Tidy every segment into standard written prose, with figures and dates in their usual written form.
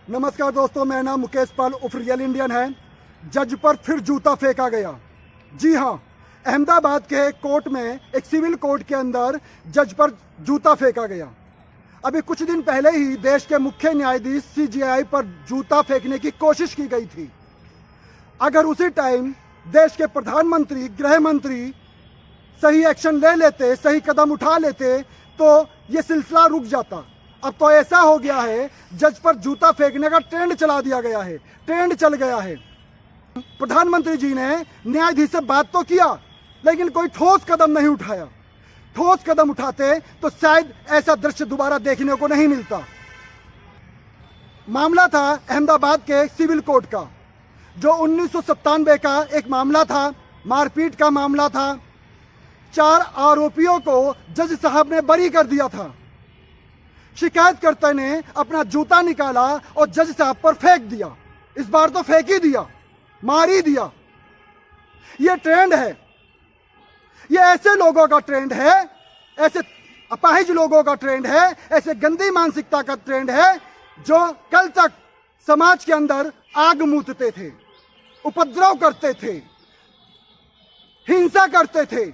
नमस्कार दोस्तों, मेरा नाम मुकेश पाल उर्फ रियल इंडियन है। जज पर फिर जूता फेंका गया। जी हाँ, अहमदाबाद के कोर्ट में, एक सिविल कोर्ट के अंदर जज पर जूता फेंका गया। अभी कुछ दिन पहले ही देश के मुख्य न्यायाधीश सीजेआई पर जूता फेंकने की कोशिश की गई थी। अगर उसी टाइम देश के प्रधानमंत्री, गृह मंत्री सही एक्शन ले लेते, सही कदम उठा लेते, तो ये सिलसिला रुक जाता। अब तो ऐसा हो गया है, जज पर जूता फेंकने का ट्रेंड चला दिया गया है, ट्रेंड चल गया है। प्रधानमंत्री जी ने न्यायाधीश से बात तो किया, लेकिन कोई ठोस कदम नहीं उठाया। ठोस कदम उठाते तो शायद ऐसा दृश्य दोबारा देखने को नहीं मिलता। मामला था अहमदाबाद के सिविल कोर्ट का, जो 1997 का एक मामला था, मारपीट का मामला था। 4 आरोपियों को जज साहब ने बरी कर दिया था। शिकायतकर्ता ने अपना जूता निकाला और जज साहब पर फेंक दिया। इस बार तो फेंक ही दिया, मार ही दिया। ये ट्रेंड है, ये ऐसे लोगों का ट्रेंड है, ऐसे अपाहिज लोगों का ट्रेंड है, ऐसे गंदी मानसिकता का ट्रेंड है, जो कल तक समाज के अंदर आग मूतते थे, उपद्रव करते थे, हिंसा करते थे,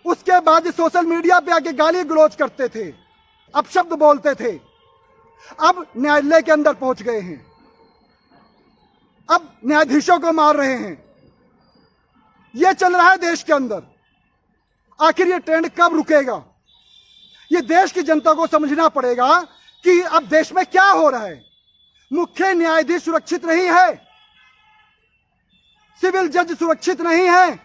उसके बाद सोशल मीडिया पे आके गाली गलौज करते थे, अपशब्द बोलते थे। अब न्यायालय के अंदर पहुंच गए हैं, अब न्यायाधीशों को मार रहे हैं। यह चल रहा है देश के अंदर। आखिर ये ट्रेंड कब रुकेगा? ये देश की जनता को समझना पड़ेगा कि अब देश में क्या हो रहा है। मुख्य न्यायाधीश सुरक्षित नहीं है, सिविल जज सुरक्षित नहीं है,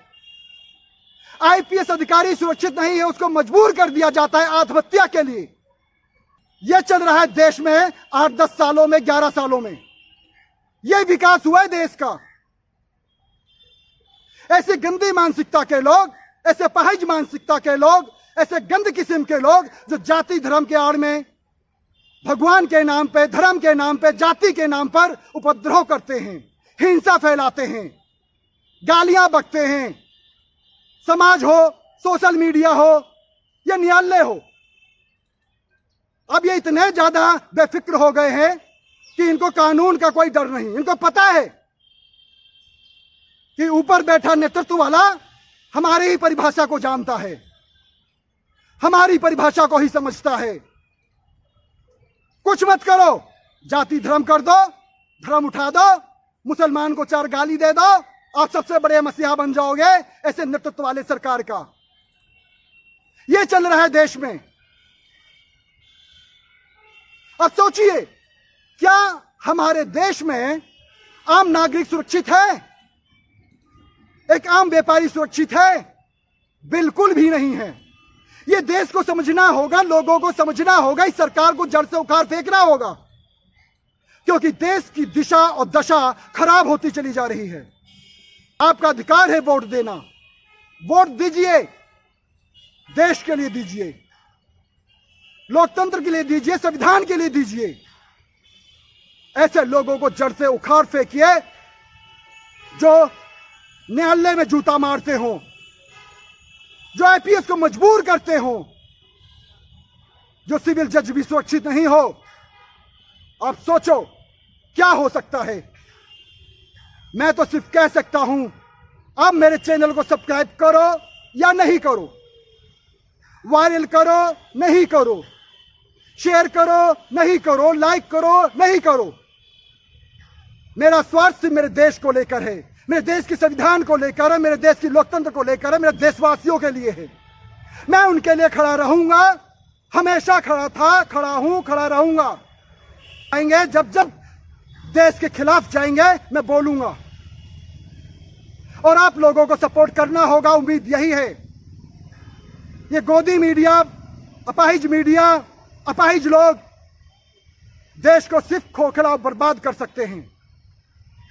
आईपीएस अधिकारी सुरक्षित नहीं है। उसको मजबूर कर दिया जाता है आत्महत्या के लिए। यह चल रहा है देश में 8-10 सालों में, 11 सालों में। यह विकास हुआ है देश का। ऐसी गंदी मानसिकता के लोग, ऐसे अपाहिज मानसिकता के लोग, ऐसे गंद किस्म के लोग जो जाति धर्म के आड़ में, भगवान के नाम पे, धर्म के नाम पे, जाति के नाम पर उपद्रव करते हैं, हिंसा फैलाते हैं, गालियां बकते हैं। समाज हो, सोशल मीडिया हो या न्यायालय हो, अब ये इतने ज्यादा बेफिक्र हो गए हैं कि इनको कानून का कोई डर नहीं। इनको पता है कि ऊपर बैठा नेतृत्व वाला हमारी ही परिभाषा को जानता है, हमारी परिभाषा को ही समझता है। कुछ मत करो, जाति धर्म कर दो, धर्म उठा दो, मुसलमान को 4 गाली दे दो, आप सबसे बड़े मसीहा बन जाओगे। ऐसे नेतृत्व वाले सरकार का यह चल रहा है देश में। अब सोचिए, क्या हमारे देश में आम नागरिक सुरक्षित है? एक आम व्यापारी सुरक्षित है? बिल्कुल भी नहीं है। यह देश को समझना होगा, लोगों को समझना होगा, इस सरकार को जड़ से उखाड़ फेंकना होगा, क्योंकि देश की दिशा और दशा खराब होती चली जा रही है। आपका अधिकार है वोट देना, वोट दीजिए, देश के लिए दीजिए, लोकतंत्र के लिए दीजिए, संविधान के लिए दीजिए। ऐसे लोगों को जड़ से उखाड़ फेंकिए जो न्यायालय में जूता मारते हो, जो आईपीएस को मजबूर करते हो, जो सिविल जज भी सुरक्षित नहीं हो। आप सोचो क्या हो सकता है। मैं तो सिर्फ कह सकता हूं, आप मेरे चैनल को सब्सक्राइब करो या नहीं करो, वायरल करो नहीं करो, शेयर करो नहीं करो, लाइक करो नहीं करो। मेरा स्वार्थ सिर्फ मेरे देश को लेकर है, मेरे देश के संविधान को लेकर है, मेरे देश की लोकतंत्र को लेकर है, मेरे देशवासियों के लिए है। मैं उनके लिए खड़ा रहूंगा, हमेशा खड़ा था, खड़ा हूं, खड़ा रहूंगा। आएंगे जब जब देश के खिलाफ जाएंगे, मैं बोलूंगा। और आप लोगों को सपोर्ट करना होगा, उम्मीद यही है। ये गोदी मीडिया, अपाहिज मीडिया, अपाहिज लोग देश को सिर्फ खोखला और बर्बाद कर सकते हैं।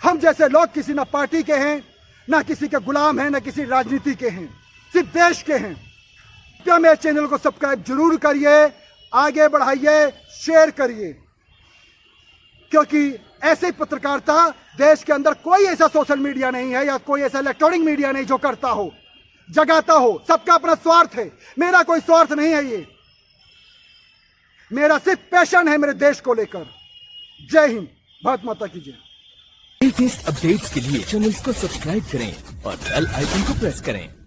हम जैसे लोग किसी ना पार्टी के हैं, ना किसी के गुलाम हैं, ना किसी राजनीति के हैं, सिर्फ देश के हैं। क्या मेरे चैनल को सब्सक्राइब जरूर करिए, आगे बढ़ाइए, शेयर करिए, क्योंकि ऐसे पत्रकारिता देश के अंदर कोई ऐसा सोशल मीडिया नहीं है या कोई ऐसा इलेक्ट्रॉनिक मीडिया नहीं जो करता हो, जगाता हो। सबका अपना स्वार्थ है, मेरा कोई स्वार्थ नहीं है। ये मेरा सिर्फ पैशन है मेरे देश को लेकर। जय हिंद। भारत माता की जय। लेटेस्ट अपडेट्स के लिए चैनल को सब्सक्राइब करें और बेल आइकन को प्रेस करें।